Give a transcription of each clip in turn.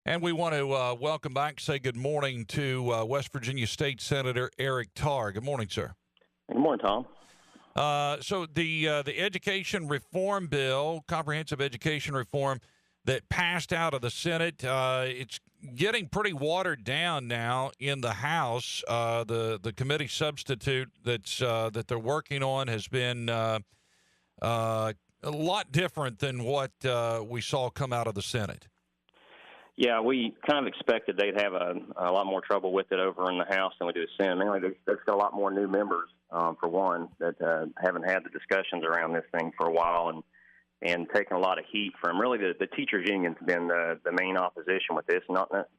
And we want to welcome back, say good morning to West Virginia State Senator Eric Tarr. Good morning, sir. Good morning, Tom. So the education reform bill, comprehensive education reform that passed out of the Senate, it's getting pretty watered down now in the House. The committee substitute that they're working on has been a lot different than what we saw come out of the Senate. Yeah, we kind of expected they'd have a lot more trouble with it over in the House than we do the Senate. Mainly, there's got a lot more new members, for one, that haven't had the discussions around this thing for a while and taken a lot of heat from really the teachers' union's been the main opposition with this,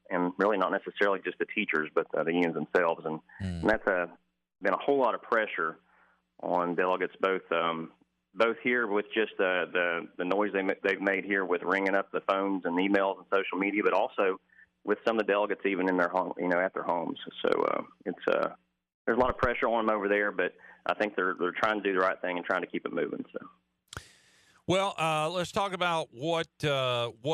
and really not necessarily just the teachers, but the unions themselves. And that's been a whole lot of pressure on delegates, both here with just the noise they've made here with ringing up the phones and emails and social media, but also with some of the delegates even in their home, at their homes. So there's a lot of pressure on them over there, but I think they're trying to do the right thing and trying to keep it moving. So. Well, let's talk about what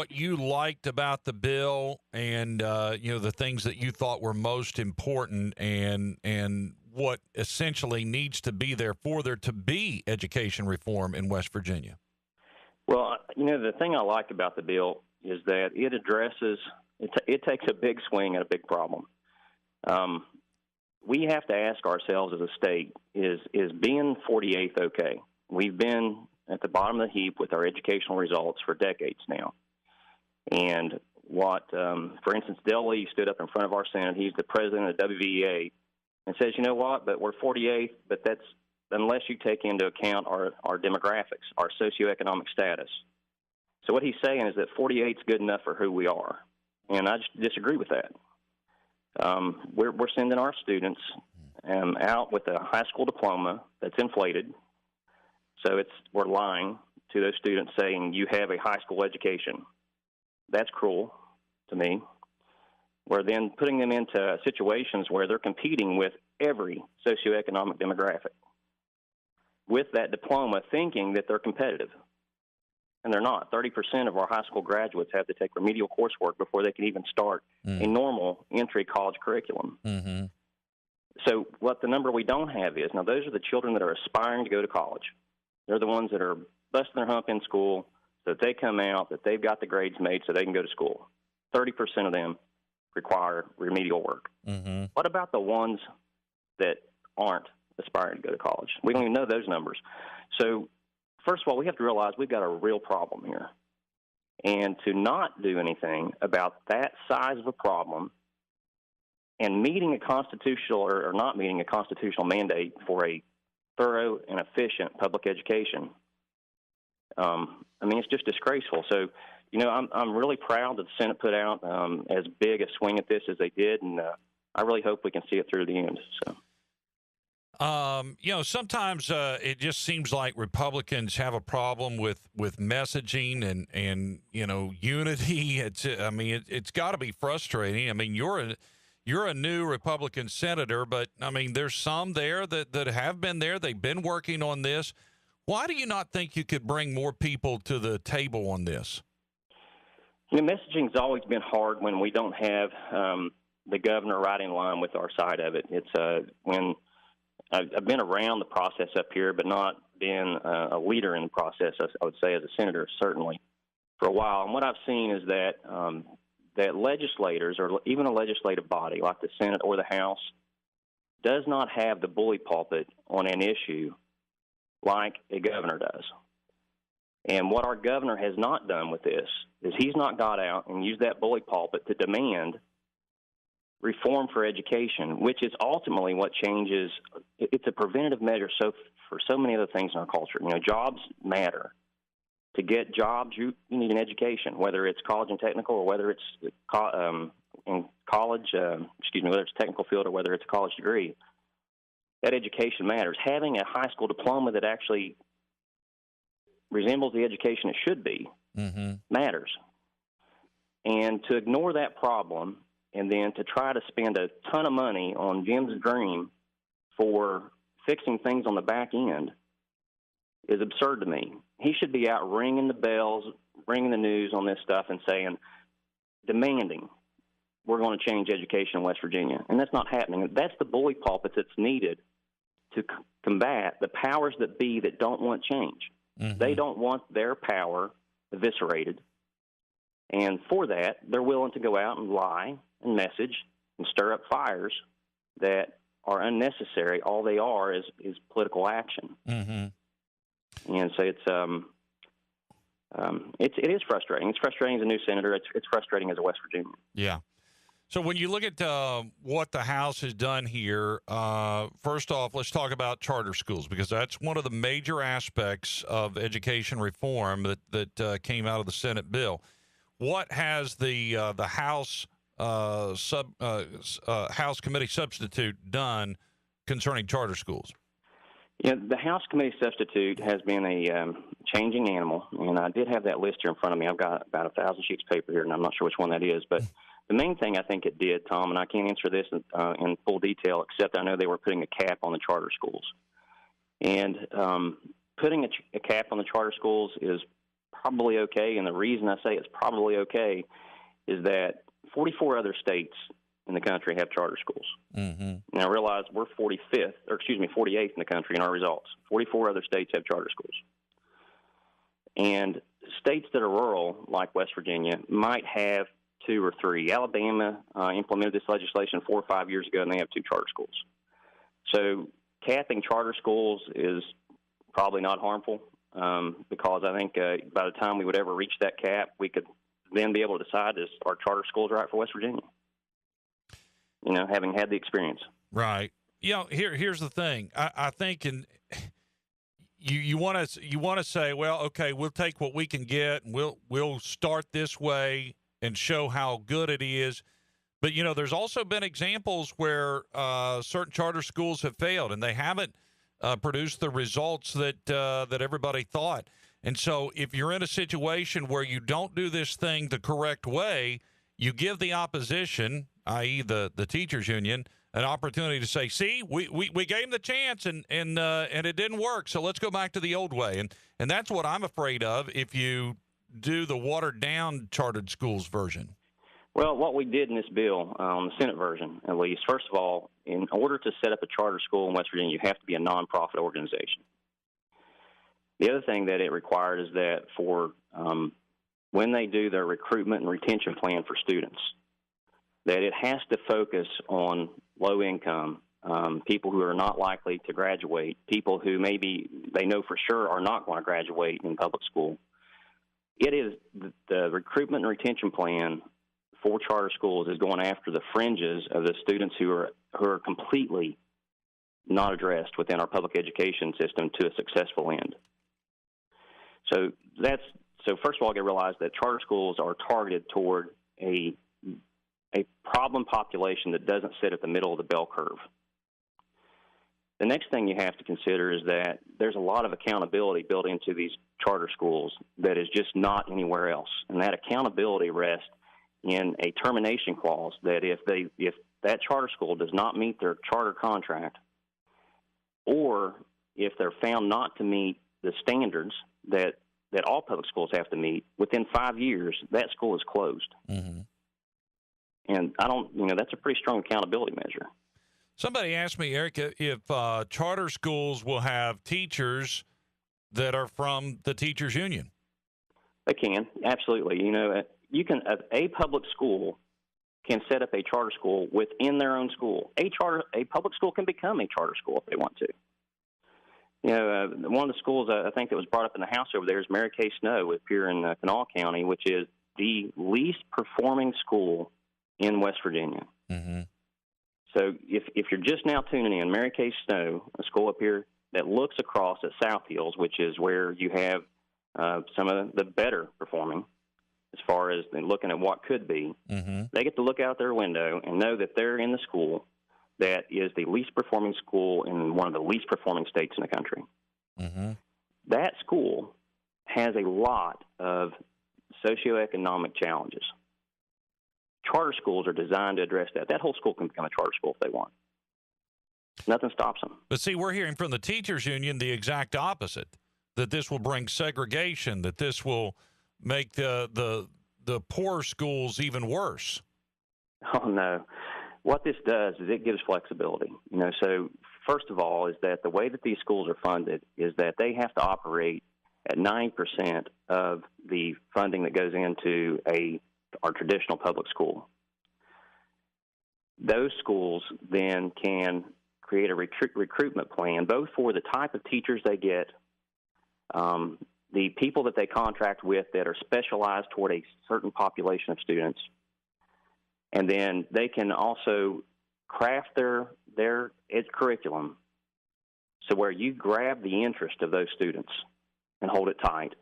you liked about the bill and the things that you thought were most important and what essentially needs to be there for there to be education reform in West Virginia. Well, the thing I like about the bill is that it addresses it takes a big swing at a big problem. We have to ask ourselves as a state, is being 48th okay? We've been at the bottom of the heap with our educational results for decades now. And for instance, Del Lee stood up in front of our Senate. He's the president of WVHU and says, you know what, but we're 48th, but that's unless you take into account our demographics, our socioeconomic status. So what he's saying is that 48 is good enough for who we are. And I just disagree with that. We're sending our students out with a high school diploma that's inflated. So we're lying to those students saying you have a high school education. That's cruel to me. We're then putting them into situations where they're competing with every socioeconomic demographic with that diploma, thinking that they're competitive. And they're not. 30% of our high school graduates have to take remedial coursework before they can even start a normal entry college curriculum. Mm-hmm. So what the number we don't have is, now those are the children that are aspiring to go to college. They're the ones that are busting their hump in school so that they come out, that they've got the grades made so they can go to school. 30% of them require remedial work. Mm-hmm. What about the ones that aren't aspiring to go to college? We don't even know those numbers. So first of all, we have to realize we've got a real problem here. And to not do anything about that size of a problem and meeting a constitutional or not meeting a constitutional mandate for a thorough and efficient public education, it's just disgraceful. So, I'm really proud that the Senate put out as big a swing at this as they did, and I really hope we can see it through the end. So. Sometimes it just seems like Republicans have a problem with messaging and unity. It's got to be frustrating. You're a new Republican senator, but there's some there that have been there. They've been working on this. Why do you not think you could bring more people to the table on this? Messaging's always been hard when we don't have the governor right in line with our side of it. It's when I've been around the process up here, but not been a leader in the process, I would say, as a senator, certainly, for a while. And what I've seen is that that legislators or even a legislative body like the Senate or the House does not have the bully pulpit on an issue like a governor does. And what our governor has not done with this is he's not got out and used that bully pulpit to demand reform for education, which is ultimately what changes. It's a preventative measure for so many other things in our culture. Jobs matter. To get jobs, you need an education, whether it's college and technical or whether it's in college, whether it's technical field or whether it's a college degree. That education matters. Having a high school diploma that actually resembles the education it should be matters. And to ignore that problem and then to try to spend a ton of money on Jim's dream for fixing things on the back end is absurd to me. He should be out ringing the bells, ringing the news on this stuff and saying, demanding we're going to change education in West Virginia, and that's not happening. That's the bully pulpit that's needed to combat the powers that be that don't want change. Mm-hmm. They don't want their power eviscerated, and for that, they're willing to go out and lie and message and stir up fires that are unnecessary. All they are is political action. Mm-hmm. And so it is frustrating. It's frustrating as a new senator. It's frustrating as a West Virginian. Yeah. So when you look at what the House has done here, first off, let's talk about charter schools, because that's one of the major aspects of education reform that came out of the Senate bill. What has the House House Committee substitute done concerning charter schools? Yeah, the House Committee substitute has been a changing animal, and I did have that list here in front of me. I've got about 1,000 sheets of paper here, and I'm not sure which one that is, but the main thing I think it did, Tom, and I can't answer this in full detail, except I know they were putting a cap on the charter schools. And putting a cap on the charter schools is probably okay, and the reason I say it's probably okay is that 44 other states in the country have charter schools. Mm-hmm. And I realize we're 48th in the country in our results. 44 other states have charter schools. And states that are rural, like West Virginia, might have 2 or 3. Alabama implemented this legislation 4 or 5 years ago, and they have 2 charter schools. So capping charter schools is probably not harmful, because I think by the time we would ever reach that cap, we could then be able to decide, is our charter schools right for West Virginia? You know, having had the experience. Right. You know, here's the thing. I think you want to say, well, okay, we'll take what we can get, and we'll start this way and show how good it is. But, you know, there's also been examples where certain charter schools have failed, and they haven't produced the results that everybody thought. And so if you're in a situation where you don't do this thing the correct way, you give the opposition, i.e. the teachers union, an opportunity to say, see, we gave them the chance and it didn't work, so let's go back to the old way. And that's what I'm afraid of if you do the watered-down chartered schools version. Well, what we did in this bill, on the Senate version at least, first of all, in order to set up a charter school in West Virginia, you have to be a nonprofit organization. The other thing that it required is that for when they do their recruitment and retention plan for students, that it has to focus on low income, people who are not likely to graduate, people who maybe they know for sure are not going to graduate in public school. It is the recruitment and retention plan for charter schools is going after the fringes of the students who are completely not addressed within our public education system to a successful end. So first of all, you realize that charter schools are targeted toward a problem population that doesn't sit at the middle of the bell curve. The next thing you have to consider is that there's a lot of accountability built into these charter schools that is just not anywhere else. And that accountability rests in a termination clause that if that charter school does not meet their charter contract, or if they're found not to meet the standards that all public schools have to meet, within 5 years, that school is closed. Mm-hmm. And that's a pretty strong accountability measure. Somebody asked me, Eric, if charter schools will have teachers that are from the teachers union. They can, absolutely. You know, a public school can set up a charter school within their own school. A public school can become a charter school if they want to. You know, one of the schools I think that was brought up in the House over there is Mary Kay Snow up here in Kanawha County, which is the least performing school in West Virginia. Mm-hmm. So if you're just now tuning in, Mary Kay Snow, a school up here that looks across at South Hills, which is where you have some of the better performing as far as looking at what could be, mm-hmm. They get to look out their window and know that they're in the school that is the least performing school in one of the least performing states in the country. Mm-hmm. That school has a lot of socioeconomic challenges. Charter schools are designed to address that. That whole school can become a charter school if they want. Nothing stops them. But see, we're hearing from the teachers union the exact opposite, that this will bring segregation, that this will make the the poorer schools even worse. Oh, no. What this does is it gives flexibility. So first of all is that the way that these schools are funded is that they have to operate at 9% of the funding that goes into our traditional public school. Those schools then can create a recruitment plan, both for the type of teachers they get, the people that they contract with that are specialized toward a certain population of students, and then they can also craft their curriculum so where you grab the interest of those students and hold it tight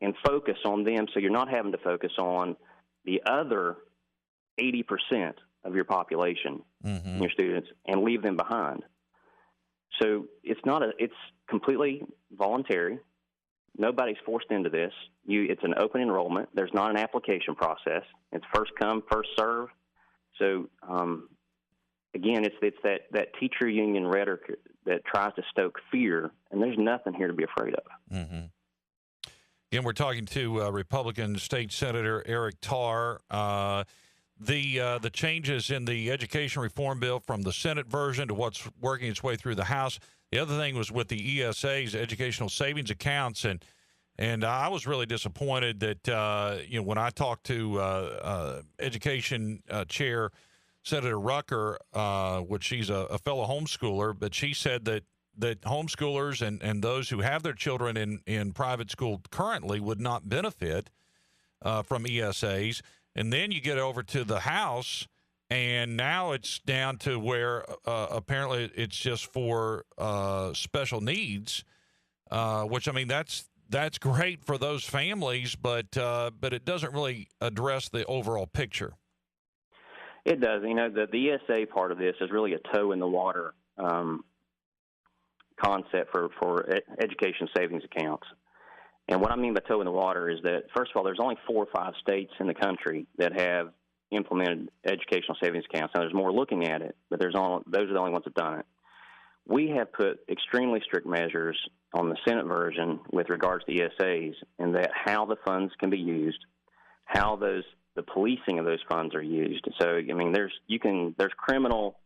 and focus on them, so you're not having to focus on the other 80% of your population, your students, and leave them behind. So it's completely voluntary. Nobody's forced into this. It's an open enrollment. There's not an application process. It's first come, first serve. So again, it's that teacher union rhetoric that tries to stoke fear, and there's nothing here to be afraid of. Again, we're talking to Republican State Senator Eric Tarr. The changes in the education reform bill from the Senate version to what's working its way through the House. The other thing was with the ESAs, educational savings accounts, and I was really disappointed that when I talked to Education Chair Senator Rucker, which she's a fellow homeschooler, but she said that homeschoolers and those who have their children in private school currently would not benefit from ESAs. And then you get over to the House, and now it's down to where apparently it's just for special needs, which, I mean, that's great for those families, but it doesn't really address the overall picture. It does. The ESA part of this is really a toe in the water concept for education savings accounts. And what I mean by toe in the water is that, first of all, there's only 4 or 5 states in the country that have implemented educational savings accounts. Now, there's more looking at it, but those are the only ones that have done it. We have put extremely strict measures on the Senate version with regards to ESAs, and that how the funds can be used, how the policing of those funds are used. So, I mean, there's criminal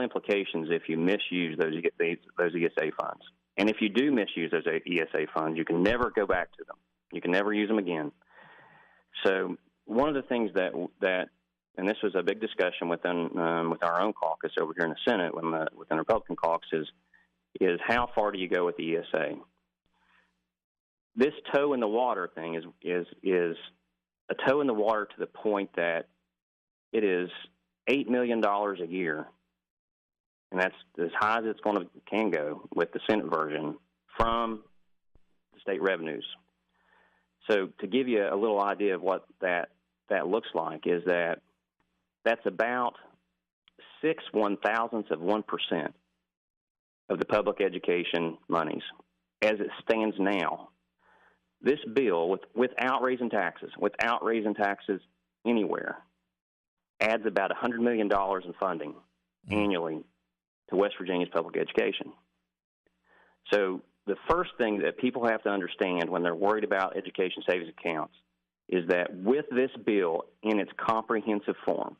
implications if you misuse those ESA funds. And if you do misuse those ESA funds, you can never go back to them. You can never use them again. So one of the things that and this was a big discussion with our own caucus over here in the Senate, within the Republican caucus, is how far do you go with the ESA? This toe in the water thing is a toe in the water to the point that it is $8 million a year. And that's as high as can go with the Senate version from the state revenues. So to give you a little idea of what that looks like is that's about 0.06% of the public education monies as it stands now. This bill, without raising taxes anywhere, adds about $100 million in funding annually to West Virginia's public education. So the first thing that people have to understand when they're worried about education savings accounts is that with this bill in its comprehensive form,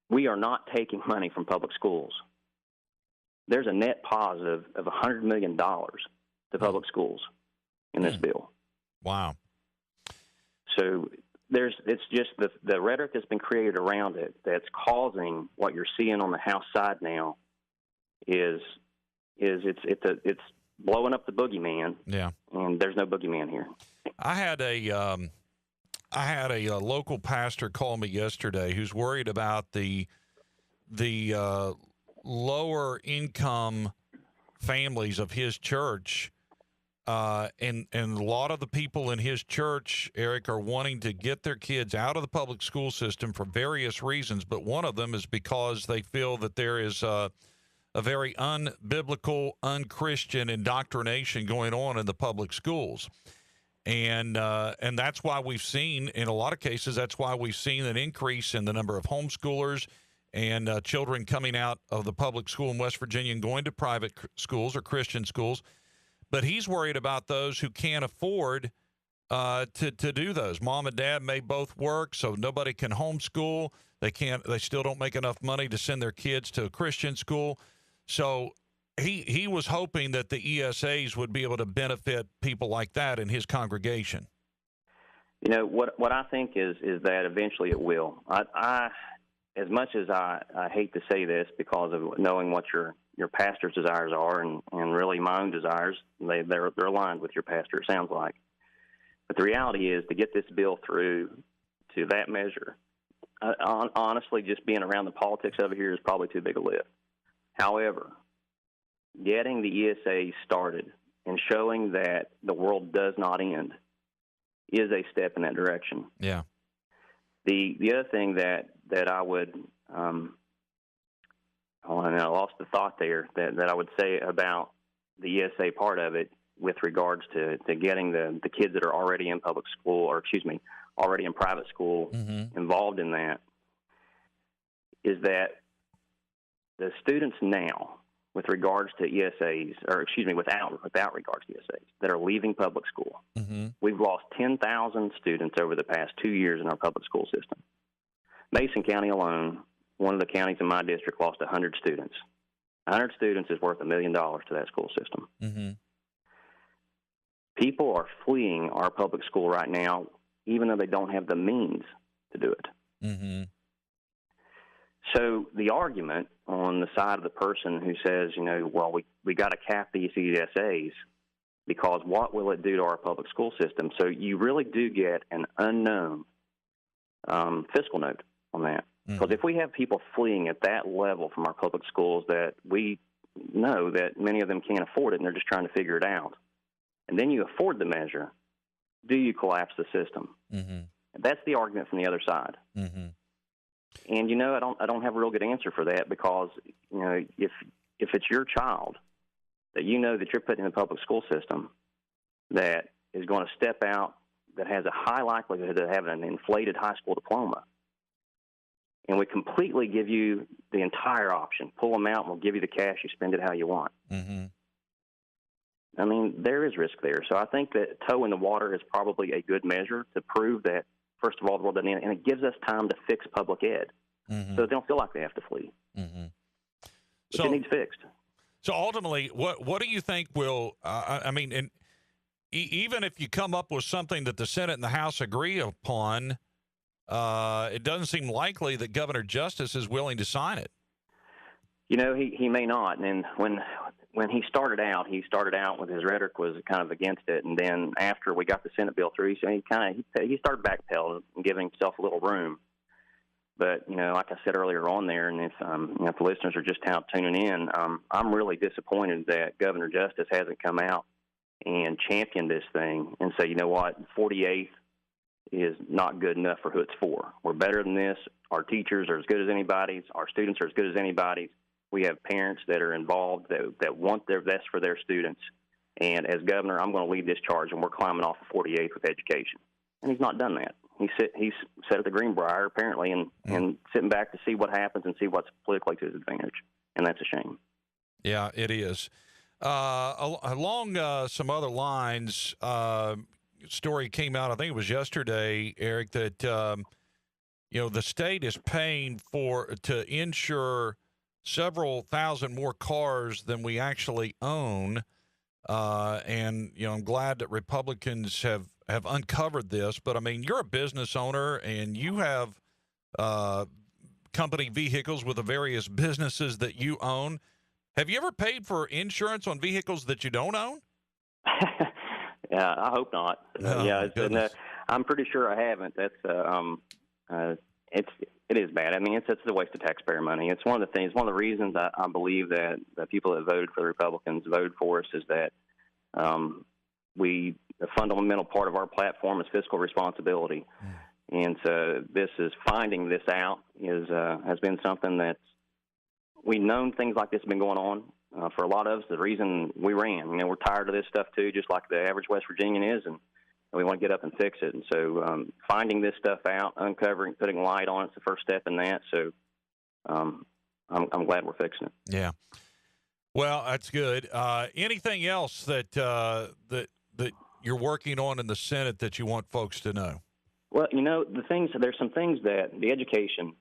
we are not taking money from public schools. There's a net positive of $100 million to public schools in this bill. Wow. So it's just the rhetoric that's been created around it that's causing what you're seeing on the House side now is it's blowing up the boogeyman. Yeah, and there's no boogeyman here. I had a local pastor call me yesterday who's worried about the lower income families of his church. And a lot of the people in his church, Eric, are wanting to get their kids out of the public school system for various reasons, but one of them is because they feel that there is a very unbiblical, unchristian indoctrination going on in the public schools. And that's why we've seen, in a lot of cases, that's why we've seen an increase in the number of homeschoolers and children coming out of the public school in West Virginia and going to private schools or Christian schools. But he's worried about those who can't afford to do those. Mom and dad may both work, so nobody can homeschool. They still don't make enough money to send their kids to a Christian school. So he was hoping that the ESAs would be able to benefit people like that in his congregation. You know, what I think is that eventually it will. I as much as I hate to say this because of knowing what your pastor's desires are, and really my own desires, they're aligned with your pastor, it sounds like. But the reality is, to get this bill through to that measure, honestly, just being around the politics of it here is probably too big a lift. However, getting the ESA started and showing that the world does not end is a step in that direction. Yeah. The other thing that I would, I lost the thought there, that I would say about the ESA part of it with regards to getting the kids that are already in public school, or already in private school, involved in that, is that the students now, with regards to ESAs, without regards to ESAs, that are leaving public school, we've lost 10,000 students over the past 2 years in our public school system. Mason County alone, one of the counties in my district, lost 100 students. 100 students is worth $1 million to that school system. People are fleeing our public school right now, even though they don't have the means to do it. So the argument on the side of the person who says, well, we got to cap these ESAs because what will it do to our public school system? So you really do get an unknown fiscal note on that. Because if we have people fleeing at that level from our public schools, that we know that many of them can't afford it and they're just trying to figure it out, and then you afford the measure, do you collapse the system? That's the argument from the other side. And I don't have a real good answer for that, because if it's your child that that you're putting in the public school system that is going to step out, that has a high likelihood of having an inflated high school diploma, and we completely give you the entire option, pull them out, and we'll give you the cash, you spend it how you want. I mean, there is risk there. So I think that toe in the water is probably a good measure to prove that, first of all, the world doesn't end, and it gives us time to fix public ed, so they don't feel like they have to flee. So it needs fixed. So ultimately, what do you think will? Even if you come up with something that the Senate and the House agree upon, it doesn't seem likely that Governor Justice is willing to sign it. He may not. And when he started out with his rhetoric was kind of against it, and then after we got the Senate bill through, he started backpedaling and giving himself a little room. But like I said earlier on there, and if the listeners are just now tuning in, I'm really disappointed that Governor Justice hasn't come out and championed this thing and say, 48th is not good enough for who it's for. We're better than this. Our teachers are as good as anybody's. Our students are as good as anybody's. We have parents that are involved that want their best for their students. And as governor, I'm going to lead this charge, and we're climbing off of 48th with education. And he's not done that. He's sat at the Greenbrier, apparently, and sitting back to see what happens and see what's politically to his advantage. And that's a shame. Yeah, it is. Along some other lines, story came out, I think it was yesterday, Eric, that the state is paying to insure several thousand more cars than we actually own, and I'm glad that Republicans have uncovered this. But I mean, you're a business owner and you have company vehicles with the various businesses that you own. Have you ever paid for insurance on vehicles that you don't own? Yeah, I hope not. I'm pretty sure I haven't. That's it is bad. I mean, it's a waste of taxpayer money. It's one of the things. One of the reasons I believe that the people that voted for the Republicans voted for us is that the fundamental part of our platform is fiscal responsibility, and so finding this out has been something that's we've known things like this have been going on. For a lot of us, the reason we ran, we're tired of this stuff too, just like the average West Virginian is, and we want to get up and fix it. And so finding this stuff out, uncovering, putting light on it's the first step in that. So I'm glad we're fixing it. Yeah. Well, that's good. Anything else that you're working on in the Senate that you want folks to know? Well, there's some things that the education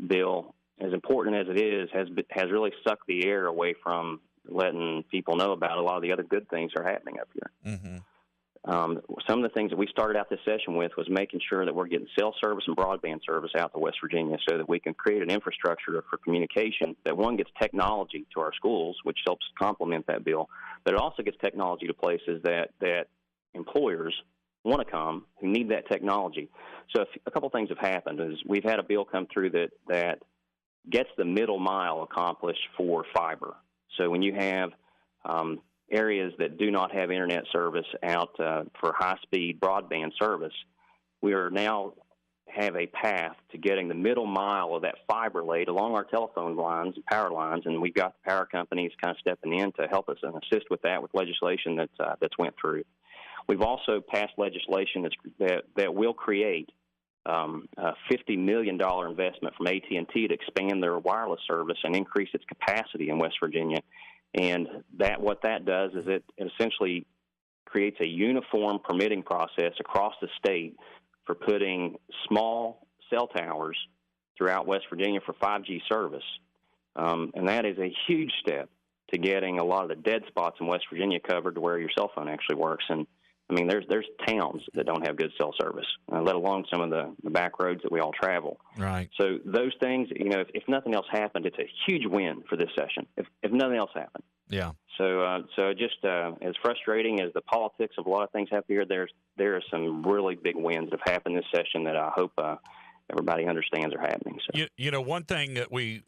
bill, as important as it is, has really sucked the air away from letting people know about a lot of the other good things that are happening up here. Mm-hmm. Some of the things that we started out this session with was making sure that we're getting cell service and broadband service out to West Virginia so that we can create an infrastructure for communication that, one, gets technology to our schools, which helps complement that bill, but it also gets technology to places that employers want to come who need that technology. So a couple things have happened. Is we've had a bill come through that gets the middle mile accomplished for fiber. So when you have areas that do not have internet service out for high-speed broadband service, we are now have a path to getting the middle mile of that fiber laid along our telephone lines and power lines, and we've got the power companies kind of stepping in to help us and assist with that with legislation that's went through. We've also passed legislation that will create a $50 million investment from AT&T to expand their wireless service and increase its capacity in West Virginia. And what that does is it essentially creates a uniform permitting process across the state for putting small cell towers throughout West Virginia for 5G service. And that is a huge step to getting a lot of the dead spots in West Virginia covered to where your cell phone actually works. And I mean, there's towns that don't have good cell service, let alone some of the back roads that we all travel. Right. So those things, if nothing else happened, it's a huge win for this session. If nothing else happened. Yeah. So just as frustrating as the politics of a lot of things have here, there are some really big wins that have happened this session that I hope everybody understands are happening. So. One thing that we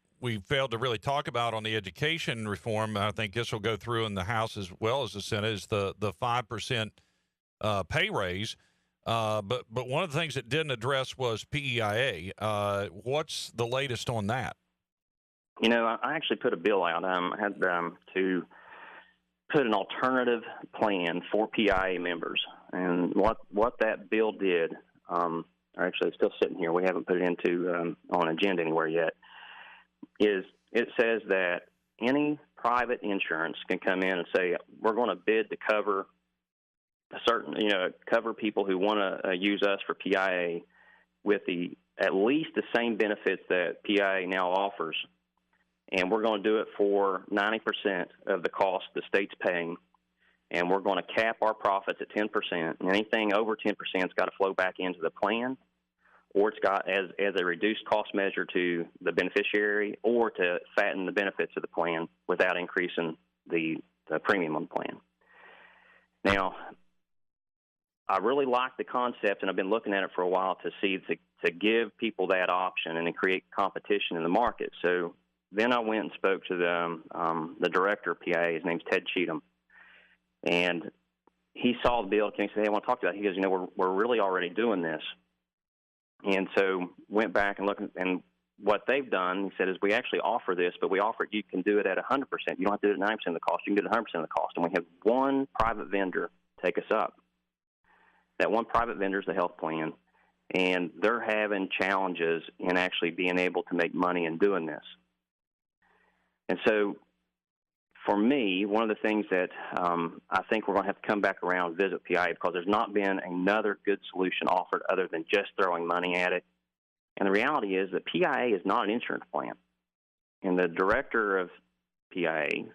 failed to really talk about on the education reform, I think this will go through in the House as well as the Senate, is the 5% pay raise. But one of the things it didn't address was PEIA. What's the latest on that? I actually put a bill out. I had to put an alternative plan for PIA members. And what that bill did, actually it's still sitting here, we haven't put it into on agenda anywhere yet, is it says that any private insurance can come in and say, we're going to bid to cover cover people who want to use us for PIA with at least the same benefits that PIA now offers. And we're going to do it for 90% of the cost the state's paying. And we're going to cap our profits at 10%. And anything over 10% has got to flow back into the plan, or it's got as a reduced cost measure to the beneficiary, or to fatten the benefits of the plan without increasing the premium on the plan. Now, I really like the concept, and I've been looking at it for a while to give people that option and to create competition in the market. So then I went and spoke to the director of PIA. His name's Ted Cheatham, and he saw the bill and he said, "Hey, I want to talk to you about it." He goes, "We're really already doing this." And so went back and looked, and what they've done, he said, is we actually offer this, but we offer it, you can do it at 100%. You don't have to do it at 90% of the cost. You can do it at 100% of the cost. And we have one private vendor take us up. That one private vendor is the health plan, and they're having challenges in actually being able to make money in doing this. And so for me, one of the things that I think we're going to have to come back around and visit PIA, because there's not been another good solution offered other than just throwing money at it. And the reality is that PIA is not an insurance plan. And the director of PIA,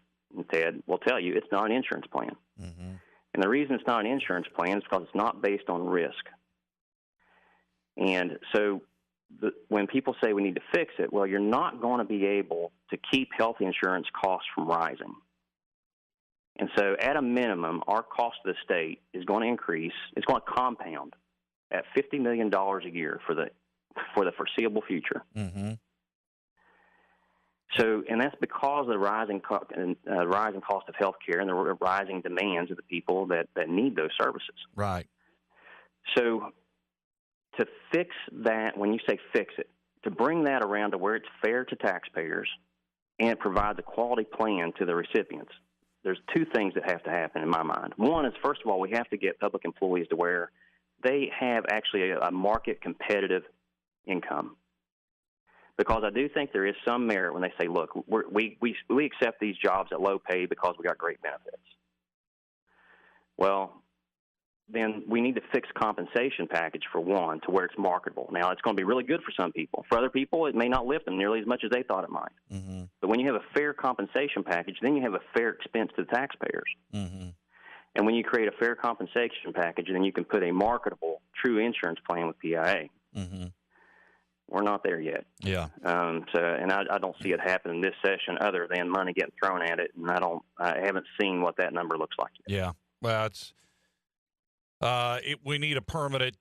Ted, will tell you it's not an insurance plan. Mm-hmm. And the reason it's not an insurance plan is because it's not based on risk. And so when people say we need to fix it, well, you're not going to be able to keep health insurance costs from rising. And so at a minimum, our cost to the state is going to increase. It's going to compound at $50 million a year for the foreseeable future. Mm-hmm. So, and that's because of the rising cost of health care and the rising demands of the people that need those services. Right. So to fix that, when you say fix it, to bring that around to where it's fair to taxpayers and it provides a quality plan to the recipients, there's two things that have to happen in my mind. One is, first of all, we have to get public employees to where they have actually a market competitive income. Because I do think there is some merit when they say, look, we accept these jobs at low pay because we got great benefits. Well, then we need to fix compensation package for one to where it's marketable. Now, it's going to be really good for some people. For other people, it may not lift them nearly as much as they thought it might. Mm-hmm. But when you have a fair compensation package, then you have a fair expense to the taxpayers. Mm-hmm. And when you create a fair compensation package, then you can put a marketable, true insurance plan with PIA. Mm-hmm. We're not there yet. Yeah. And I don't see it happening this session, other than money getting thrown at it, and I haven't seen what that number looks like yet. Yeah. Well, it's we need a permanent,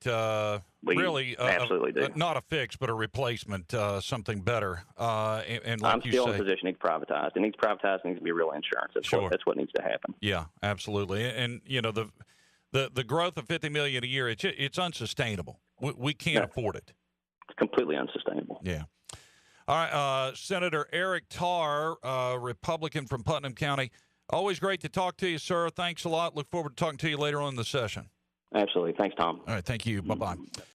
really, absolutely do. not a fix, but a replacement, something better. And like I'm still in a position it needs privatized. It needs privatized. It needs to be real insurance. That's what needs to happen. Yeah, absolutely. And you know, the growth of $50 million a year, it's unsustainable. We can't afford it. It's completely unsustainable. Yeah. All right, Senator Eric Tarr, Republican from Putnam County. Always great to talk to you, sir. Thanks a lot. Look forward to talking to you later on in the session. Absolutely. Thanks, Tom. All right. Thank you. Bye-bye.